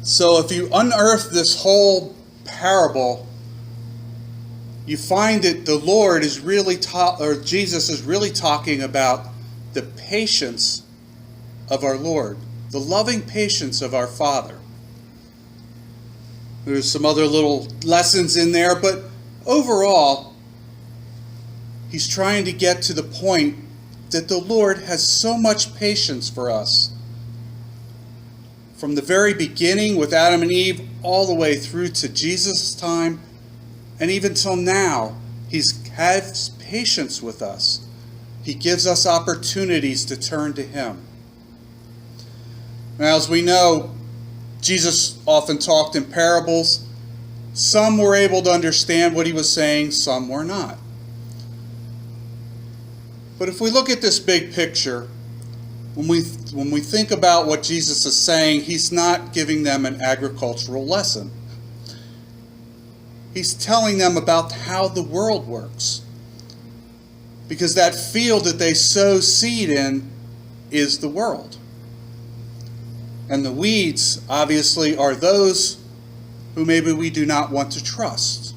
So if you unearth this whole parable, you find that the Lord is really Jesus is really talking about the patience of our Lord, the loving patience of our Father. There's some other little lessons in there, but overall, he's trying to get to the point that the Lord has so much patience for us. From the very beginning with Adam and Eve, all the way through to Jesus' time, and even till now, he has patience with us. He gives us opportunities to turn to him. Now, as we know, Jesus often talked in parables. Some were able to understand what he was saying, some were not. But if we look at this big picture, when we think about what Jesus is saying, he's not giving them an agricultural lesson. He's telling them about how the world works. Because that field that they sow seed in is the world. And the weeds, obviously, are those who maybe we do not want to trust.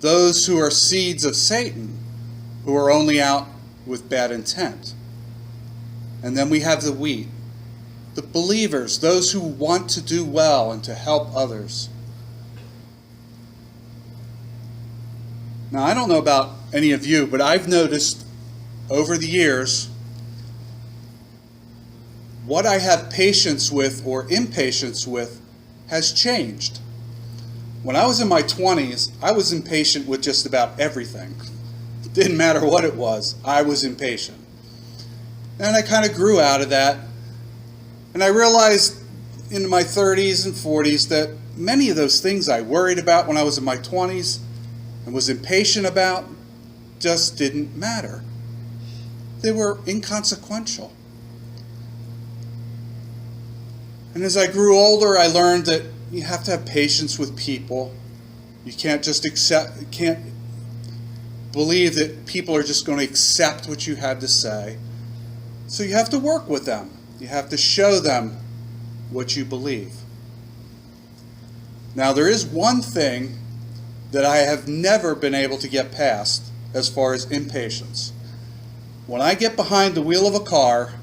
Those who are seeds of Satan, who are only out with bad intent. And then we have the wheat, the believers, those who want to do well and to help others. Now, I don't know about any of you, but I've noticed over the years what I have patience with or impatience with has changed. When I was in my 20s, I was impatient with just about everything. It didn't matter what it was, I was impatient. And I kind of grew out of that. And I realized in my 30s and 40s that many of those things I worried about when I was in my 20s and was impatient about just didn't matter. They were inconsequential. And as I grew older, I learned that you have to have patience with people. You can't just can't believe that people are just going to accept what you have to say. So you have to work with them. You have to show them what you believe. Now, there is one thing that I have never been able to get past as far as impatience. When I get behind the wheel of a car,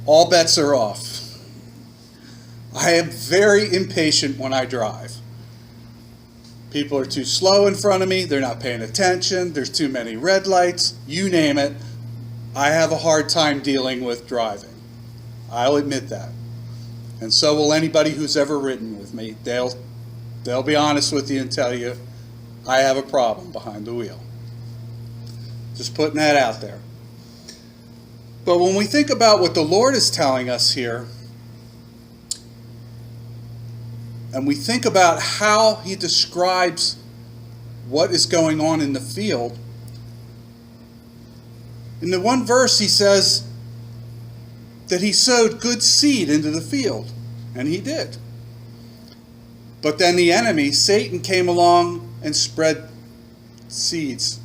all bets are off. I am very impatient when I drive. People are too slow in front of me. They're not paying attention. There's too many red lights. You name it. I have a hard time dealing with driving. I'll admit that. And so will anybody who's ever ridden with me. They'll be honest with you and tell you I have a problem behind the wheel. Just putting that out there. But when we think about what the Lord is telling us here, and we think about how he describes what is going on in the field, in the one verse he says that he sowed good seed into the field, and he did. But then the enemy, Satan, came along and spread seeds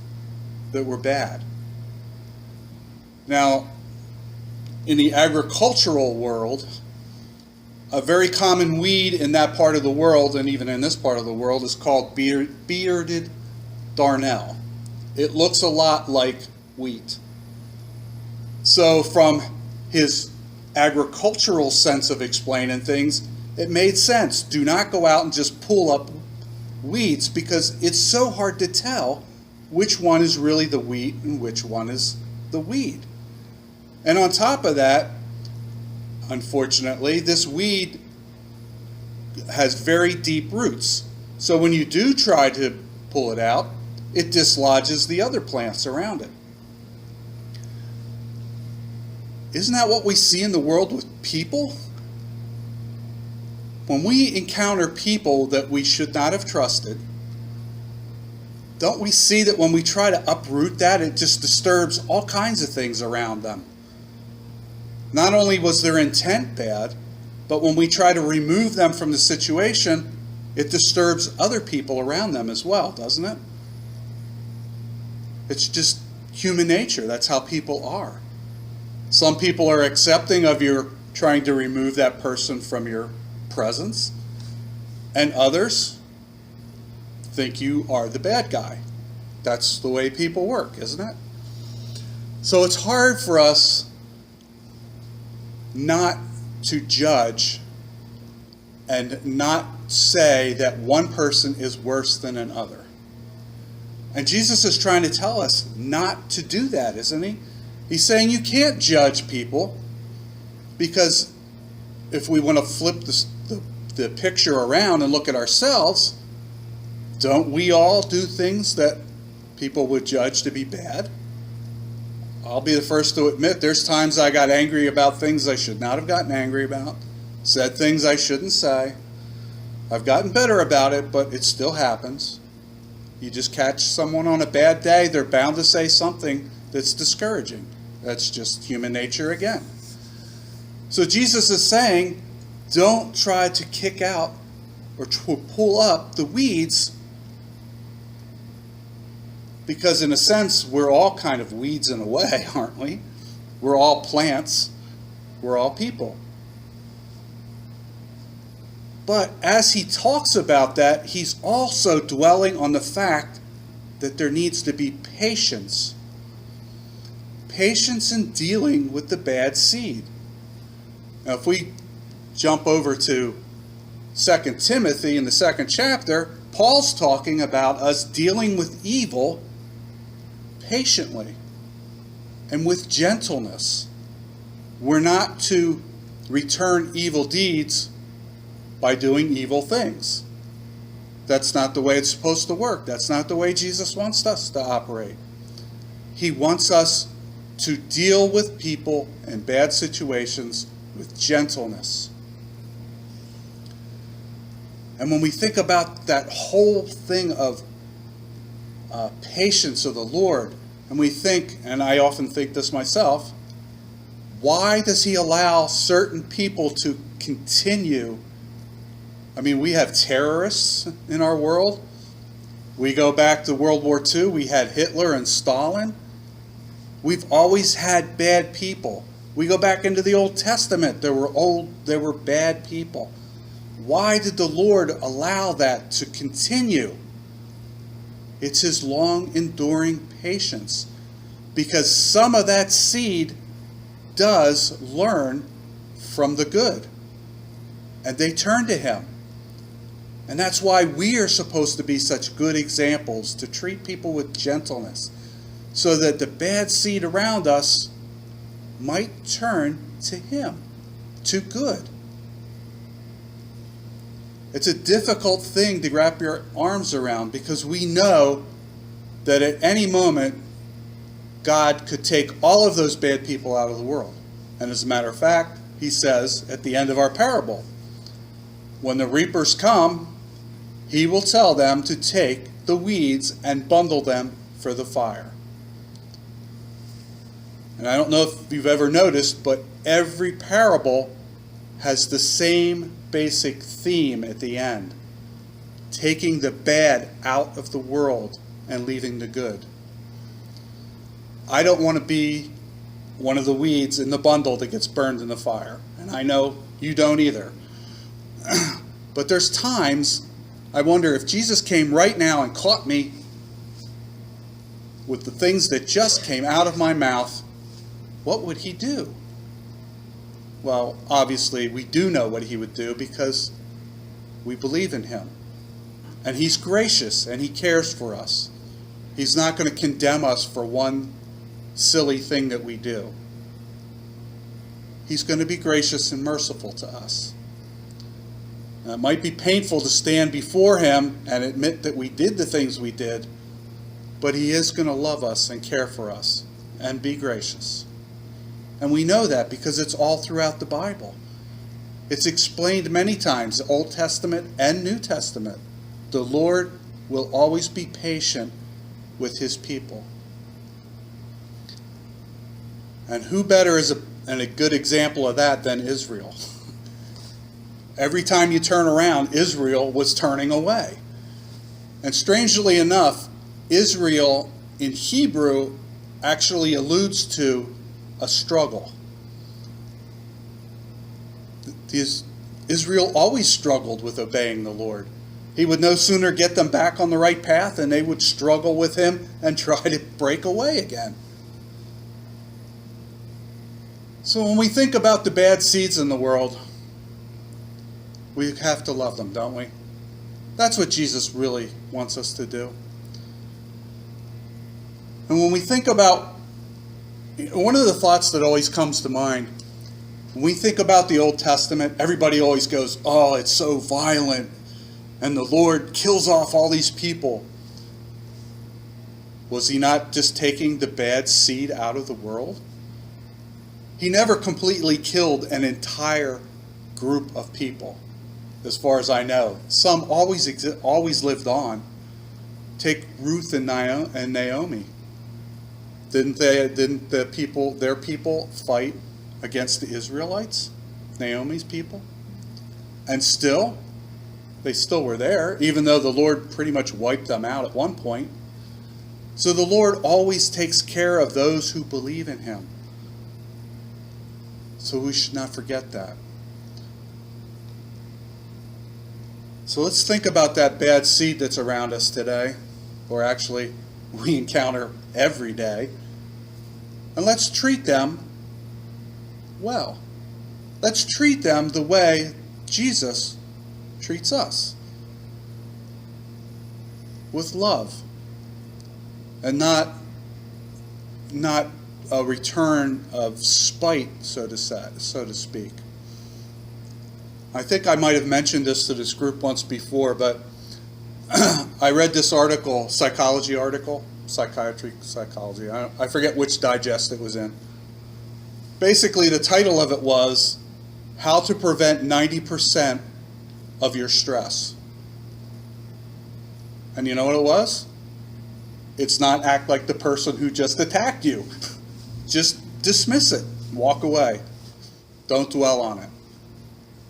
that were bad. Now, in the agricultural world, a very common weed in that part of the world, and even in this part of the world, is called bearded darnel. It looks a lot like wheat. So from his agricultural sense of explaining things, it made sense. Do not go out and just pull up weeds, because it's so hard to tell which one is really the wheat and which one is the weed. And on top of that, unfortunately, this weed has very deep roots. So when you do try to pull it out, it dislodges the other plants around it. Isn't that what we see in the world with people? When we encounter people that we should not have trusted, don't we see that when we try to uproot that, it just disturbs all kinds of things around them? Not only was their intent bad, but when we try to remove them from the situation, it disturbs other people around them as well, doesn't it? It's just human nature. That's how people are. Some people are accepting of your trying to remove that person from your presence, and others think you are the bad guy. That's the way people work, isn't it? So it's hard for us not to judge and not say that one person is worse than another. And Jesus is trying to tell us not to do that, isn't he? He's saying you can't judge people, because if we want to flip the picture around and look at ourselves, don't we all do things that people would judge to be bad? I'll be the first to admit there's times I got angry about things I should not have gotten angry about, said things I shouldn't say. I've gotten better about it, but it still happens. You just catch someone on a bad day, they're bound to say something that's discouraging. That's just human nature again. So Jesus is saying, don't try to kick out or to pull up the weeds, because in a sense, we're all kind of weeds in a way, aren't we? We're all plants. We're all people. But as he talks about that, he's also dwelling on the fact that there needs to be patience. Patience in dealing with the bad seed. Now, if we jump over to 2 Timothy in the 2nd chapter, Paul's talking about us dealing with evil patiently and with gentleness. We're not to return evil deeds by doing evil things. That's not the way it's supposed to work. That's not the way Jesus wants us to operate. He wants us to deal with people in bad situations with gentleness. And when we think about that whole thing of patience of the Lord, and we think, and I often think this myself, why does he allow certain people to continue? I mean, we have terrorists in our world. We go back to World War II, we had Hitler and Stalin. We've always had bad people. We go back into the Old Testament, there were bad people. Why did the Lord allow that to continue? It's his long enduring patience, because some of that seed does learn from the good, and they turn to him. And that's why we are supposed to be such good examples, to treat people with gentleness, so that the bad seed around us might turn to him, to good. It's a difficult thing to wrap your arms around, because we know that at any moment God could take all of those bad people out of the world. And as a matter of fact, he says at the end of our parable, when the reapers come, he will tell them to take the weeds and bundle them for the fire. And I don't know if you've ever noticed, but every parable has the same basic theme at the end: taking the bad out of the world and leaving the good. I don't want to be one of the weeds in the bundle that gets burned in the fire, and I know you don't either. But there's times I wonder, if Jesus came right now and caught me with the things that just came out of my mouth, what would he do? Well, obviously, we do know what he would do, because we believe in him. And he's gracious, and he cares for us. He's not going to condemn us for one silly thing that we do. He's going to be gracious and merciful to us. Now, it might be painful to stand before him and admit that we did the things we did, but he is going to love us and care for us and be gracious. And we know that because it's all throughout the Bible. It's explained many times, the Old Testament and New Testament. The Lord will always be patient with his people. And who better is a good example of that than Israel? Every time you turn around, Israel was turning away. And strangely enough, Israel in Hebrew actually alludes to a struggle. Israel always struggled with obeying the Lord. He would no sooner get them back on the right path and they would struggle with him and try to break away again. So when we think about the bad seeds in the world, we have to love them, don't we? That's what Jesus really wants us to do. And when we think about, one of the thoughts that always comes to mind, when we think about the Old Testament, everybody always goes, oh, it's so violent, and the Lord kills off all these people. Was he not just taking the bad seed out of the world? He never completely killed an entire group of people, as far as I know. Some always lived on. Take Ruth and Naomi. Didn't their people fight against the Israelites, Naomi's people? And they still were there, even though the Lord pretty much wiped them out at one point. So the Lord always takes care of those who believe in him. So we should not forget that. So let's think about that bad seed that's around us today, or actually we encounter every day. And let's treat them well. Let's treat them the way Jesus treats us. With love. And not a return of spite, so to speak. I think I might have mentioned this to this group once before, but I read this article, psychology, I forget which digest it was in. Basically, the title of it was, How to Prevent 90% of Your Stress. And you know what it was? It's not act like the person who just attacked you. Just dismiss it. Walk away. Don't dwell on it.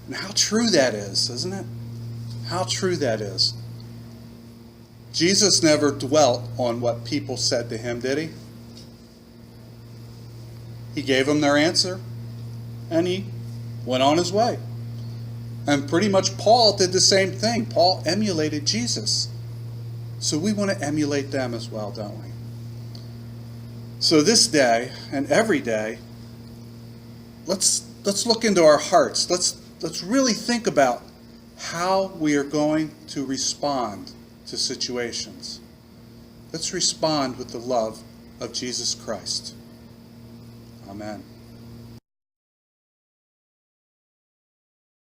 And how true that is, isn't it? How true that is. Jesus never dwelt on what people said to him, did he? He gave them their answer, and he went on his way. And pretty much Paul did the same thing. Paul emulated Jesus. So we want to emulate them as well, don't we? So this day and every day, let's look into our hearts. Let's really think about how we are going to respond to situations. Let's respond with the love of Jesus Christ. Amen.